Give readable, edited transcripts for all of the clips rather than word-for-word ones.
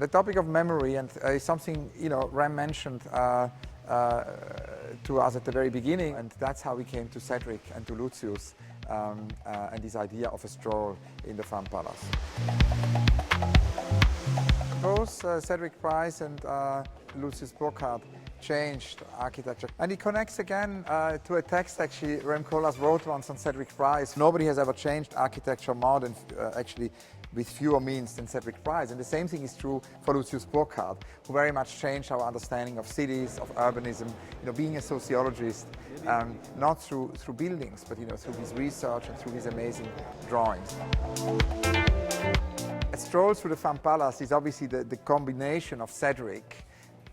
The topic of memory and is something, Rem mentioned to us at the very beginning, and that's how we came to Cedric and to Lucius and this idea of a stroll in the Fan Palace. Both Cedric Price and Lucius Burckhardt changed architecture. And it connects again to a text actually Rem Koolhaas wrote once on Cedric Price. Nobody has ever changed architecture more than actually with fewer means than Cedric Price. And the same thing is true for Lucius Burckhardt, who very much changed our understanding of cities, of urbanism, being a sociologist, not through buildings, but through his research and through his amazing drawings. A stroll through the Fan Palace is obviously the combination of Cedric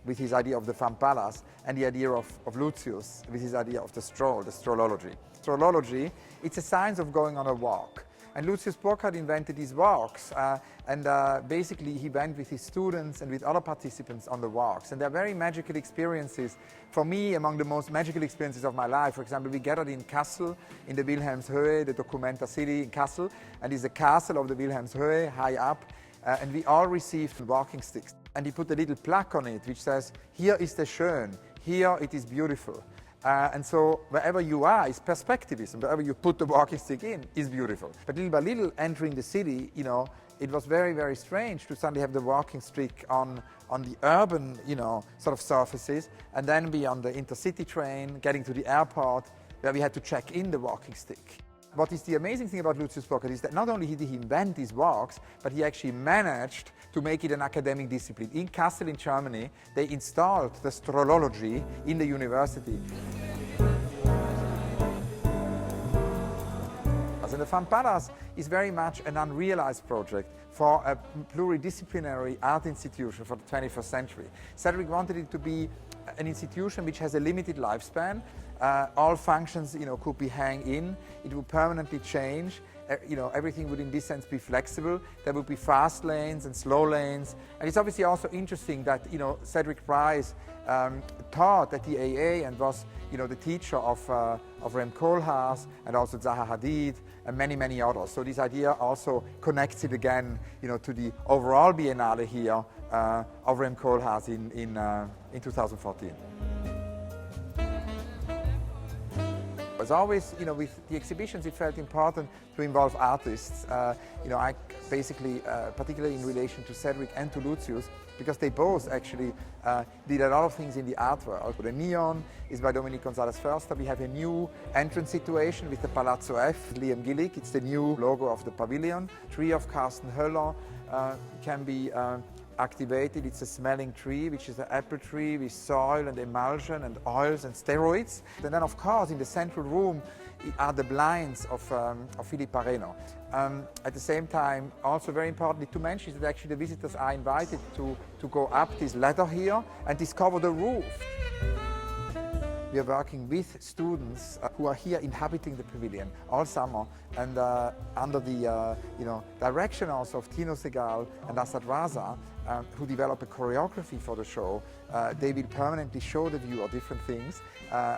with his idea of the Fan Palace and the idea of Lucius with his idea of the stroll, the Strollology. Strollology, it's a science of going on a walk. And Lucius Burckhardt invented these walks and basically he went with his students and with other participants on the walks. And they're very magical experiences. For me, among the most magical experiences of my life, for example, we gathered in Kassel, in the Wilhelmshöhe, the Documenta city in Kassel, and it's a castle of the Wilhelmshöhe, high up, and we all received walking sticks. And he put a little plaque on it which says, "Hier ist es schön, here it is beautiful." And so wherever you are is perspectivism. Wherever you put the walking stick in is beautiful. But little by little, entering the city, it was very, very strange to suddenly have the walking stick on the urban, sort of surfaces, and then be on the intercity train, getting to the airport, where we had to check in the walking stick. What is the amazing thing about Lucius Burckhardt is that not only did he invent these walks, but he actually managed to make it an academic discipline. In Kassel in Germany, they installed the Strollology in the university. And the Fan Palace is very much an unrealized project for a pluridisciplinary art institution for the 21st century. Cedric wanted it to be an institution which has a limited lifespan. All functions, could be hang in. It would permanently change. Everything would in this sense be flexible. There would be fast lanes and slow lanes. And it's obviously also interesting that, Cedric Price taught at the AA and was, the teacher of Rem Koolhaas and also Zaha Hadid and many, many others. So this idea also connects it again, to the overall Biennale here of Rem Koolhaas in 2014. As always, with the exhibitions, it felt important to involve artists. I basically, particularly in relation to Cedric and to Lucius, because they both actually did a lot of things in the art world. The neon is by Dominique Gonzalez-Förster. We have a new entrance situation with the Palazzo F, Liam Gillick. It's the new logo of the pavilion. Tree of Carsten Höller can be activated. It's a smelling tree, which is an apple tree with soil and emulsion and oils and steroids. And then, of course, in the central room are the blinds of Philippe Pareno. At the same time, also very importantly to mention is that actually the visitors are invited to go up this ladder here and discover the roof. We are working with students who are here inhabiting the pavilion all summer, and under the direction also of Tino Segal and Asad Raza, who develop a choreography for the show. They will permanently show the viewer different things,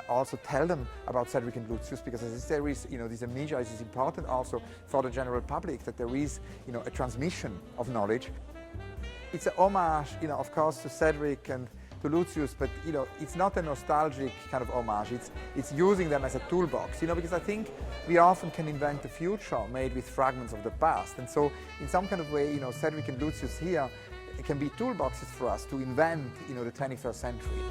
also tell them about Cedric and Lucius, because as there is, this amnesia is important also for the general public, that there is, a transmission of knowledge. It's a homage, of course, to Cedric and to Lucius, but it's not a nostalgic kind of homage. It's using them as a toolbox, because I think we often can invent the future made with fragments of the past. And so, in some kind of way, Cedric and Lucius here, it can be toolboxes for us to invent, the 21st century.